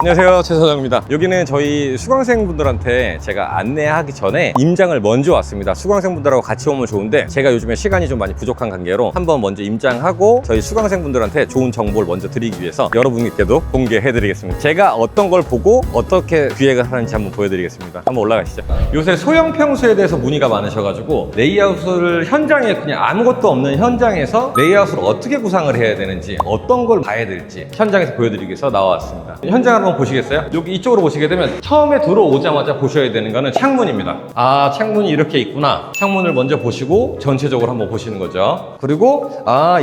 안녕하세요, 최 사장입니다. 여기는 저희 수강생분들한테 제가 안내하기 전에 임장을 먼저 왔습니다. 수강생분들하고 같이 오면 좋은데 제가 요즘에 시간이 좀 많이 부족한 관계로 한번 먼저 임장하고 저희 수강생분들한테 좋은 정보를 먼저 드리기 위해서 여러분께도 공개해드리겠습니다. 제가 어떤 걸 보고 어떻게 기획을 하는지 한번 보여드리겠습니다. 한번 올라가시죠. 요새 소형 평수에 대해서 문의가 많으셔가지고 레이아웃을 현장에 그냥 아무것도 없는 현장에서 레이아웃을 어떻게 구상을 해야 되는지 어떤 걸 봐야 될지 현장에서 보여드리기 위해서 나왔습니다. 현장을 한번 보시겠어요? 여기 이쪽으로 보시게 되면 처음에 들어오자마자 보셔야 되는 거는 창문입니다. 아, 창문이 이렇게 있구나. 창문을 먼저 보시고 전체적으로 한번 보시는 거죠. 그리고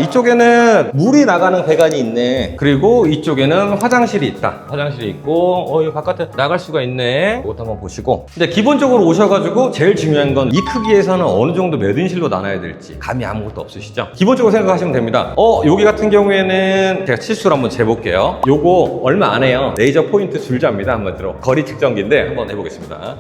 이쪽에는 물이 나가는 배관이 있네. 그리고 이쪽에는 화장실이 있다. 화장실이 있고 이 바깥에 나갈 수가 있네. 이것도 한번 보시고. 근데 기본적으로 오셔가지고 제일 중요한 건 이 크기에서는 어느 정도 몇 인실로 나눠야 될지 감이 아무것도 없으시죠? 기본적으로 생각하시면 됩니다. 여기 같은 경우에는 제가 치수를 한번 재볼게요. 요거 얼마 안 해요. 레이저 포인트 줄자입니다. 한번 들어. 거리 측정기인데 한번 해보겠습니다.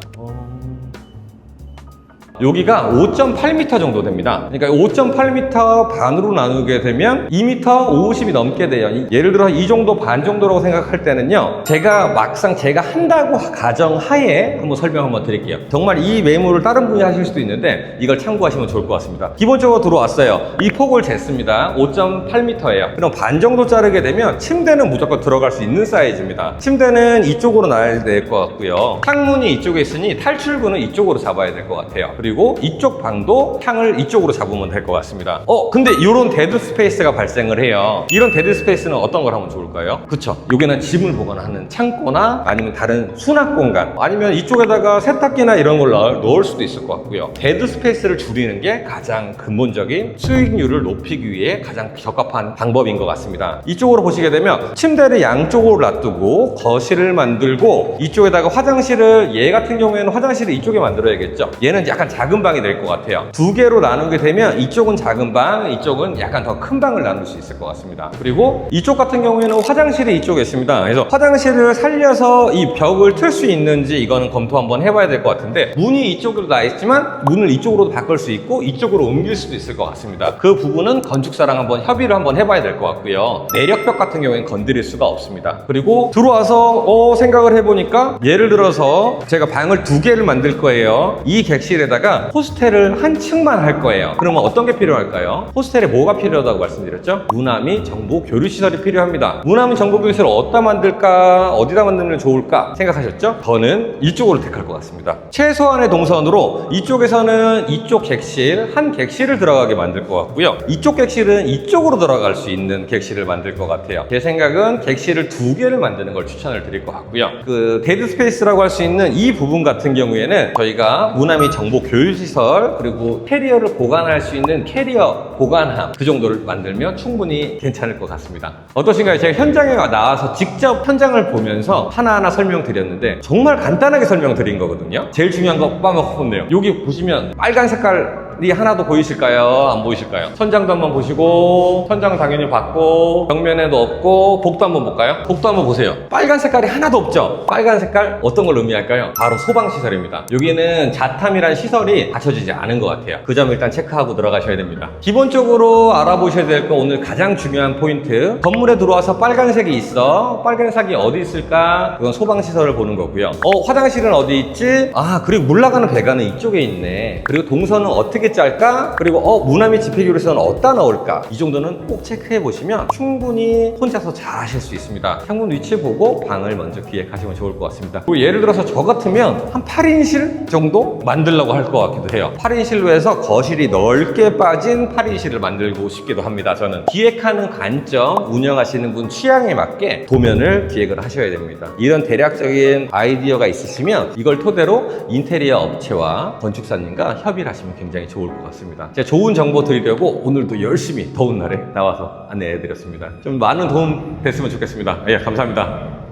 여기가 5.8m 정도 됩니다. 그러니까 5.8m 반으로 나누게 되면 2m 50이 넘게 돼요. 예를 들어 이 정도 반 정도라고 생각할 때는요, 제가 막상 제가 한다고 가정하에 한번 설명 한번 드릴게요. 정말 이 매물을 다른 분이 하실 수도 있는데 이걸 참고하시면 좋을 것 같습니다. 기본적으로 들어왔어요. 이 폭을 쟀습니다. 5.8m예요. 그럼 반 정도 자르게 되면 침대는 무조건 들어갈 수 있는 사이즈입니다. 침대는 이쪽으로 놔야 될 것 같고요. 창문이 이쪽에 있으니 탈출구는 이쪽으로 잡아야 될 것 같아요. 그리고 이쪽 방도 창을 이쪽으로 잡으면 될 것 같습니다. 근데 이런 데드 스페이스가 발생을 해요. 이런 데드 스페이스는 어떤 걸 하면 좋을까요? 그쵸? 여기는 짐을 보관하는 창고나 아니면 다른 수납 공간, 아니면 이쪽에다가 세탁기나 이런 걸 넣을 수도 있을 것 같고요. 데드 스페이스를 줄이는 게 가장 근본적인 수익률을 높이기 위해 가장 적합한 방법인 것 같습니다. 이쪽으로 보시게 되면 침대를 양쪽으로 놔두고 거실을 만들고 이쪽에다가 화장실을, 얘 같은 경우에는 화장실을 이쪽에 만들어야겠죠. 얘는 약간 작은 방이 될 것 같아요. 두 개로 나누게 되면 이쪽은 작은 방, 이쪽은 약간 더 큰 방을 나눌 수 있을 것 같습니다. 그리고 이쪽 같은 경우에는 화장실이 이쪽에 있습니다. 그래서 화장실을 살려서 이 벽을 틀 수 있는지 이거는 검토 한번 해봐야 될 것 같은데, 문이 이쪽으로 나 있지만 문을 이쪽으로도 바꿀 수 있고 이쪽으로 옮길 수도 있을 것 같습니다. 그 부분은 건축사랑 한번 협의를 한번 해봐야 될 것 같고요. 내력벽 같은 경우에는 건드릴 수가 없습니다. 그리고 들어와서 생각을 해보니까, 예를 들어서 제가 방을 두 개를 만들 거예요. 이 객실에다가 호스텔을 한 층만 할 거예요. 그러면 어떤 게 필요할까요? 호스텔에 뭐가 필요하다고 말씀드렸죠? 문화및 정보 교류 시설이 필요합니다. 문화및 정보 교류 시설을 어디다 만들까? 어디다 만들면 좋을까? 생각하셨죠? 저는 이쪽으로 택할 것 같습니다. 최소한의 동선으로 이쪽에서는 이쪽 객실, 한 객실을 들어가게 만들 것 같고요. 이쪽 객실은 이쪽으로 들어갈 수 있는 객실을 만들 것 같아요. 제 생각은 객실을 두 개를 만드는 걸 추천을 드릴 것 같고요. 그 데드 스페이스라고 할 수 있는 이 부분 같은 경우에는 저희가 문화 및 정보 교류시설, 그리고 캐리어를 보관할 수 있는 캐리어 보관함, 그 정도를 만들면 충분히 괜찮을 것 같습니다. 어떠신가요? 제가 현장에 나와서 직접 현장을 보면서 하나하나 설명드렸는데 정말 간단하게 설명드린 거거든요. 제일 중요한 거 빠먹었네요. 여기 보시면 빨간 색깔이 하나도 보이실까요? 안 보이실까요? 천장도 한번 보시고, 천장 당연히 봤고, 벽면에도 없고, 복도 한번 볼까요? 복도 한번 보세요. 빨간 색깔이 하나도 없죠? 빨간 색깔 어떤 걸 의미할까요? 바로 소방시설입니다. 여기는 자탐이란 시설이 갖춰지지 않은 것 같아요. 그 점 일단 체크하고 들어가셔야 됩니다. 기본적으로 알아보셔야 될 건 오늘 가장 중요한 포인트, 건물에 들어와서 빨간색이 있어. 빨간색이 어디 있을까? 그건 소방시설을 보는 거고요. 화장실은 어디 있지? 그리고 물 나가는 배관은 이쪽에 있네. 그리고 동선은 어떻게 짤까? 그리고 문화 및 집회교류시설은 어디다 넣을까? 이 정도는 꼭 체크해 보시면 충분히 혼자서 잘 하실 수 있습니다. 창문 위치 보고 방을 먼저 기획하시면 좋을 것 같습니다. 그리고 예를 들어서 저 같으면 한 8인실 정도 만들려고 할 것 같기도 해요. 8인실로 해서 거실이 넓게 빠진 8인실을 만들고 싶기도 합니다. 저는 기획하는 관점, 운영하시는 분 취향에 맞게 도면을 기획을 하셔야 됩니다. 이런 대략적인 아이디어가 있으시면 이걸 토대로 인테리어 업체와 건축사님과 협의를 하시면 굉장히 좋을 것 같습니다. 제가 좋은 정보 드리려고 오늘도 열심히 더운 날에 나와서 안내해 드렸습니다. 좀 많은 도움 됐으면 좋겠습니다. 감사합니다.